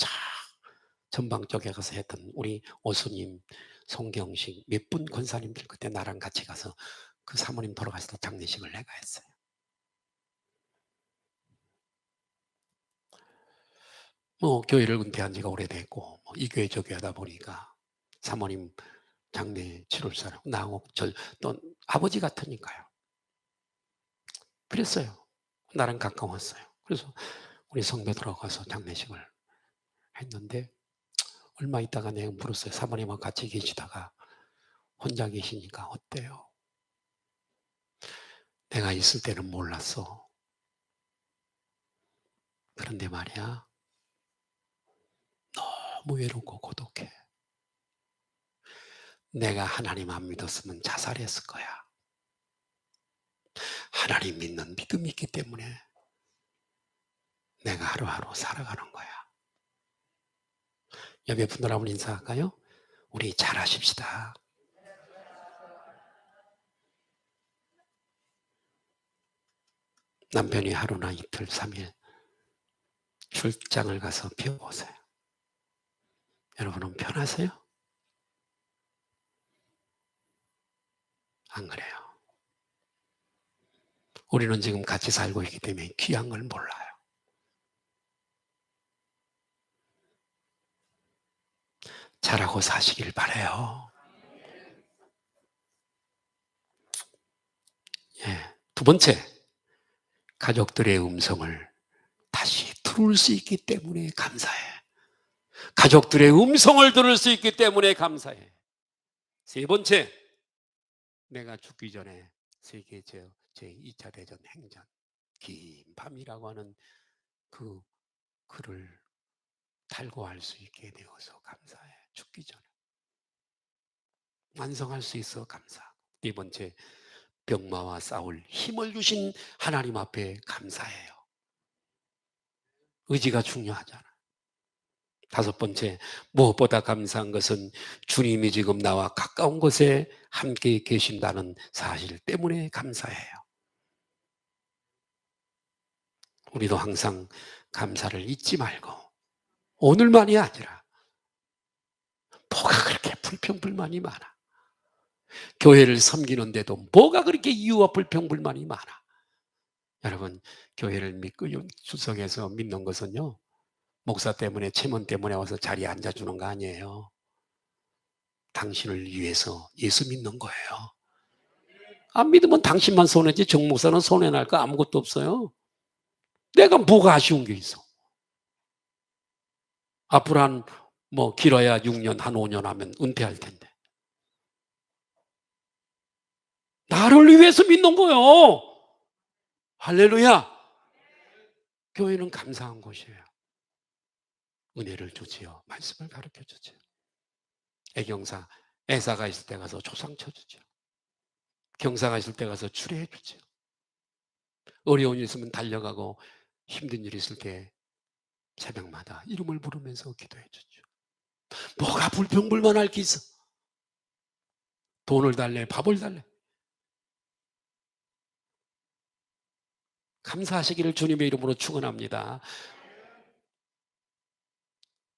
전방 쪽에 가서 했던 우리 오수님, 송경식 몇 분 권사님들 그때 나랑 같이 가서 그 사모님 돌아가실 때 장례식을 내가 했어요. 뭐 교회를 은퇴한 지가 오래됐고 이 교회 저 교회 하다 보니까 사모님 장례 치를 사람 나하고 또 아버지 같으니까요. 그랬어요. 나랑 가까웠어요. 그래서 우리 성배 들어가서 장례식을 했는데 얼마 있다가 내가 물었어요. 사모님하고 같이 계시다가 혼자 계시니까 어때요? 내가 있을 때는 몰랐어. 그런데 말이야 너무 외롭고 고독해. 내가 하나님 안 믿었으면 자살했을 거야. 하나님 믿는 믿음이 있기 때문에 내가 하루하루 살아가는 거야. 옆에 분들 한번 인사할까요? 우리 잘하십시다. 남편이 하루나 이틀, 3일 출장을 가서 배워보세요. 여러분은 편하세요? 안 그래요? 우리는 지금 같이 살고 있기 때문에 귀한 걸 몰라요. 잘하고 사시길 바라요. 예. 두 번째, 가족들의 음성을 다시 들을 수 있기 때문에 감사해. 가족들의 음성을 들을 수 있기 때문에 감사해. 세 번째, 내가 죽기 전에 세계 제2차 대전 행전 긴 밤이라고 하는 그 글을 달고할 수 있게 되어서 감사해. 죽기 전에 완성할 수 있어 감사. 네 번째, 병마와 싸울 힘을 주신 하나님 앞에 감사해요. 의지가 중요하잖아. 다섯 번째, 무엇보다 감사한 것은 주님이 지금 나와 가까운 곳에 함께 계신다는 사실 때문에 감사해요. 우리도 항상 감사를 잊지 말고 오늘만이 아니라 뭐가 그렇게 불평불만이 많아. 교회를 섬기는데도 뭐가 그렇게 이유와 불평불만이 많아. 여러분, 교회를 믿고 출석해서 믿는 것은요, 목사 때문에 체면 때문에 와서 자리에 앉아주는 거 아니에요. 당신을 위해서 예수 믿는 거예요. 안 믿으면 당신만 손해지 정 목사는 손해날 거 아무것도 없어요. 내가 뭐가 아쉬운 게 있어. 앞으로 길어야 6년, 한 5년 하면 은퇴할 텐데. 나를 위해서 믿는 거예요. 할렐루야. 교회는 감사한 곳이에요. 은혜를 주지요. 말씀을 가르쳐 주지요. 애경사, 애사가 있을 때 가서 조상 쳐주죠. 경사가 있을 때 가서 추례해 주죠. 어려운 일 있으면 달려가고 힘든 일 있을 때 새벽마다 이름을 부르면서 기도해 주죠. 뭐가 불평불만할 게 있어? 돈을 달래, 밥을 달래. 감사하시기를 주님의 이름으로 축원합니다.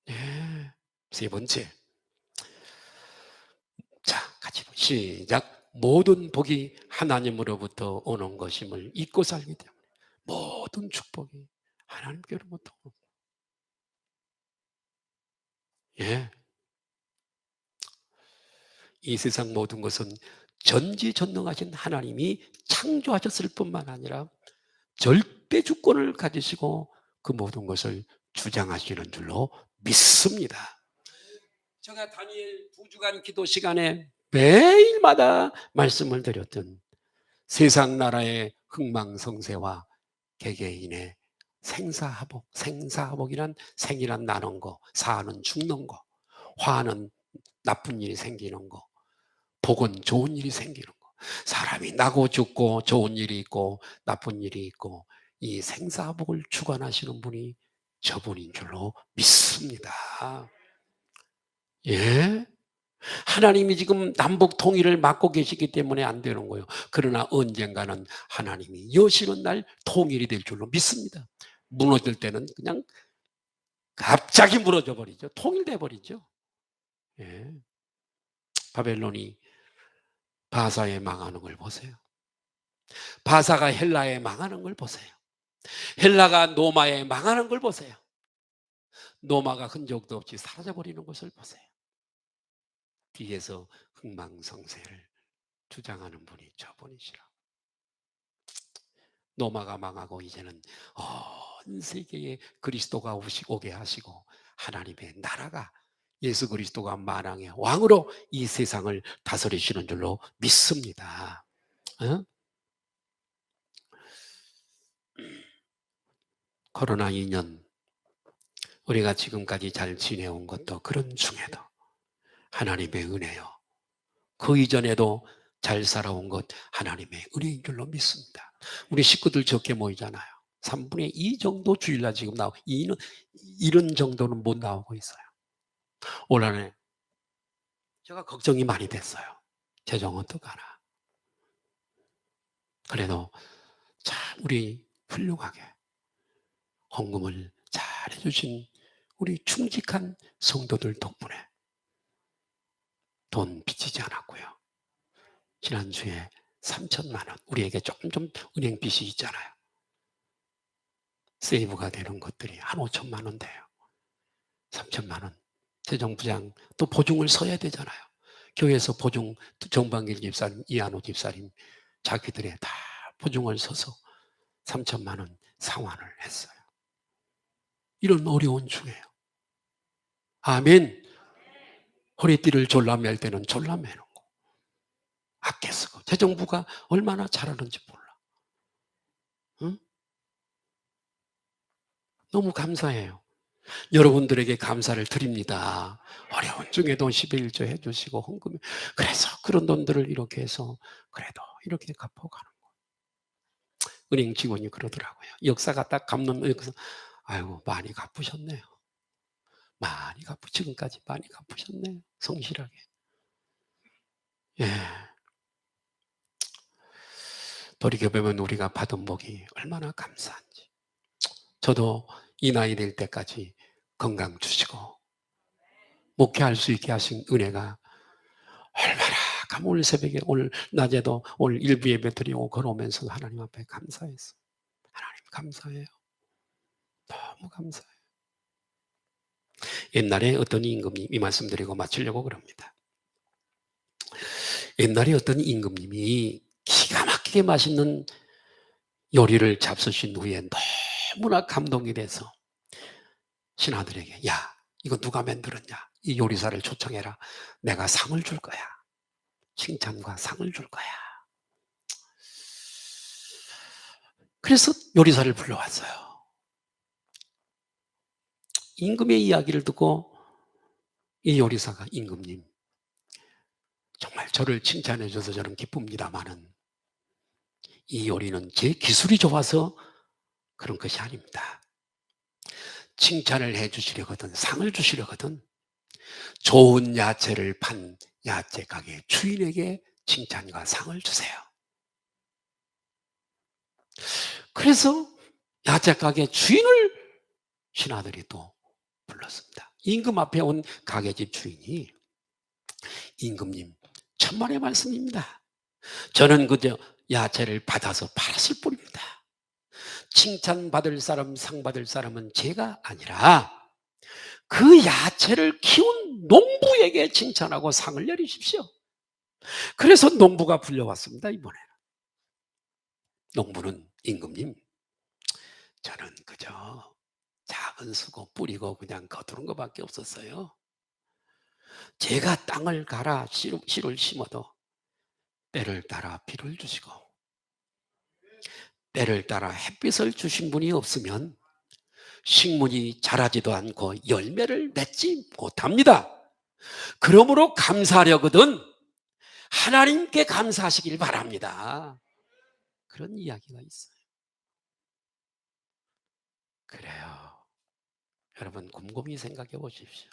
예. 세 번째. 자, 같이 시작. 모든 복이 하나님으로부터 오는 것임을 잊고 살기 때문에 모든 축복이 하나님께로부터 오는 거예요. 예. 이 세상 모든 것은 전지전능하신 하나님이 창조하셨을 뿐만 아니라 절대 주권을 가지시고 그 모든 것을 주장하시는 줄로 믿습니다. 제가 다니엘 2주간 기도 시간에 매일마다 말씀을 드렸던 세상 나라의 흥망성쇠와 개개인의 생사화복, 생사화복이란 생이란 나는 거, 사는 죽는 거, 화는 나쁜 일이 생기는 거, 복은 좋은 일이 생기는 거. 사람이 나고 죽고 좋은 일이 있고 나쁜 일이 있고 이 생사화복을 주관하시는 분이 저분인 줄로 믿습니다. 예? 하나님이 지금 남북 통일을 막고 계시기 때문에 안 되는 거예요. 그러나 언젠가는 하나님이 여시는 날 통일이 될 줄로 믿습니다. 무너질 때는 그냥 갑자기 무너져 버리죠. 통일돼 버리죠. 예. 바벨론이 바사에 망하는 걸 보세요. 바사가 헬라에 망하는 걸 보세요. 헬라가 노마에 망하는 걸 보세요. 노마가 흔적도 없이 사라져 버리는 것을 보세요. 뒤에서 흥망성쇠를 주장하는 분이 저분이시라. 노마가 망하고 이제는 온 세계에 그리스도가 오게 하시고 하나님의 나라가 예수 그리스도가 만왕의 왕으로 이 세상을 다스리시는 줄로 믿습니다. 어? 코로나 2년 우리가 지금까지 잘 지내온 것도 그런 중에도 하나님의 은혜요. 그 이전에도 잘 살아온 것 하나님의 은혜인 줄로 믿습니다. 우리 식구들 적게 모이잖아요. 3분의 2 정도 주일날 지금 나오고 2는 이런 정도는 못 나오고 있어요. 올 한해 제가 걱정이 많이 됐어요. 재정 어떡하나. 그래도 참 우리 훌륭하게 헌금을 잘 해주신 우리 충직한 성도들 덕분에 돈 빚지지 않았고요. 지난주에 3천만 원 우리에게 조금 좀 은행 빚이 있잖아요. 세이브가 되는 것들이 한 5천만 원 돼요. 3천만 원. 재정부장 또 보증을 서야 되잖아요. 교회에서 보증 정방길 집사님, 이한호 집사님 자기들의 다 보증을 서서 3천만 원 상환을 했어요. 이런 어려운 중에요. 아멘. 허리띠를 졸라맬 때는 졸라매는 거. 아껴 쓰고. 재정부가 얼마나 잘하는지 몰라. 응? 너무 감사해요. 여러분들에게 감사를 드립니다. 어려운 중에도 11조 해주시고 헌금. 그래서 그런 돈들을 이렇게 해서 그래도 이렇게 갚아가는 거예요. 은행 직원이 그러더라고요. 역사가 딱 갚는 여기서 아이고 많이 갚으셨네요. 많이 지금까지 많이 갚으셨네요. 성실하게. 예. 돌이켜보면 우리가 받은 복이 얼마나 감사한지. 저도 이 나이 될 때까지 건강 주시고 목회할 수 있게 하신 은혜가 얼마나 오늘 새벽에 오늘 낮에도 오늘 일부 예배 드리고 걸어오면서 하나님 앞에 감사했어요. 하나님 감사해요. 너무 감사해요. 옛날에 어떤 임금님 이 말씀 드리고 마치려고 그럽니다. 옛날에 어떤 임금님이 기가 막히게 맛있는 요리를 잡수신 후에 너무나 감동이 돼서 신하들에게 야 이거 누가 만들었냐 이 요리사를 초청해라 내가 상을 줄 거야 칭찬과 상을 줄 거야. 그래서 요리사를 불러왔어요. 임금의 이야기를 듣고 이 요리사가 임금님 정말 저를 칭찬해 줘서 저는 기쁩니다마는 이 요리는 제 기술이 좋아서 그런 것이 아닙니다. 칭찬을 해 주시려거든 상을 주시려거든 좋은 야채를 판 야채 가게 주인에게 칭찬과 상을 주세요. 그래서 야채 가게 주인을 신하들이 또 불렀습니다. 임금 앞에 온 가게집 주인이 임금님 천만의 말씀입니다. 저는 그저 야채를 받아서 팔았을 뿐입니다. 칭찬받을 사람 상 받을 사람은 제가 아니라 그 야채를 키운 농부에게 칭찬하고 상을 내리십시오. 그래서 농부가 불려왔습니다. 이번에 농부는 임금님 저는 그저 작은 수고 뿌리고 그냥 거두는 것밖에 없었어요. 제가 땅을 갈아 씨를 심어도 때를 따라 비를 주시고 때를 따라 햇빛을 주신 분이 없으면 식물이 자라지도 않고 열매를 맺지 못합니다. 그러므로 감사하려거든 하나님께 감사하시길 바랍니다. 그런 이야기가 있어요. 그래요. 여러분 곰곰이 생각해 보십시오.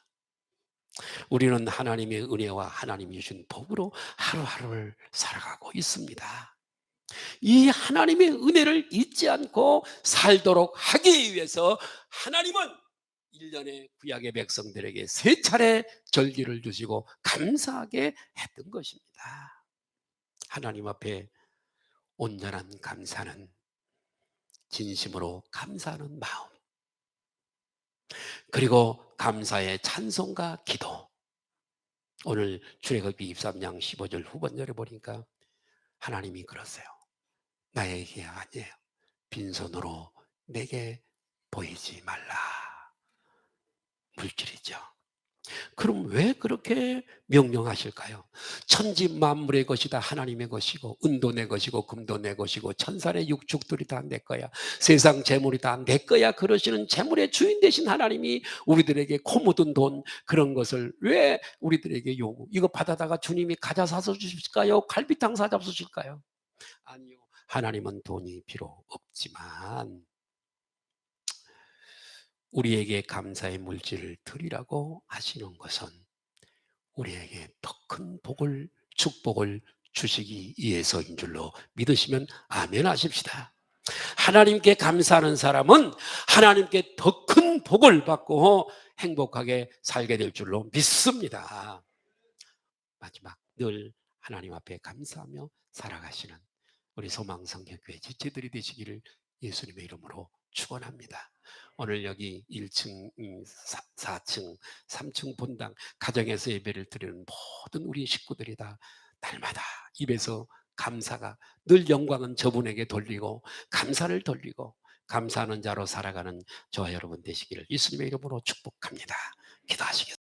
우리는 하나님의 은혜와 하나님이 주신 복으로 하루하루를 살아가고 있습니다. 이 하나님의 은혜를 잊지 않고 살도록 하기 위해서 하나님은 1년에 구약의 백성들에게 3차례 절기를 주시고 감사하게 했던 것입니다. 하나님 앞에 온전한 감사는 진심으로 감사하는 마음, 그리고 감사의 찬송과 기도. 오늘 출애굽기 23장 15절 후반절에 보니까 하나님이 그러세요. 나에게 아니에요. 빈손으로 내게 보이지 말라. 물질이죠. 그럼 왜 그렇게 명령하실까요? 천지 만물의 것이 다 하나님의 것이고 은도 내 것이고 금도 내 것이고 천산의 육축들이 다 내 거야. 세상 재물이 다 내 거야. 그러시는 재물의 주인 되신 하나님이 우리들에게 코 묻은 돈 그런 것을 왜 우리들에게 요구? 이거 받아다가 주님이 과자 사서 주실까요? 갈비탕 사서 주실까요? 아니요. 하나님은 돈이 필요 없지만 우리에게 감사의 물질을 드리라고 하시는 것은 우리에게 더 큰 복을, 축복을 주시기 위해서인 줄로 믿으시면 아멘 하십시다. 하나님께 감사하는 사람은 하나님께 더 큰 복을 받고 행복하게 살게 될 줄로 믿습니다. 마지막 늘 하나님 앞에 감사하며 살아가시는 우리 소망성경교회 지체들이 되시기를 예수님의 이름으로 축원합니다. 오늘 여기 1층, 4층, 3층 본당 가정에서 예배를 드리는 모든 우리 식구들이 다 날마다 입에서 감사가 늘 영광은 저분에게 돌리고 감사를 돌리고 감사하는 자로 살아가는 저와 여러분 되시기를 예수님의 이름으로 축복합니다. 기도하시겠습니다.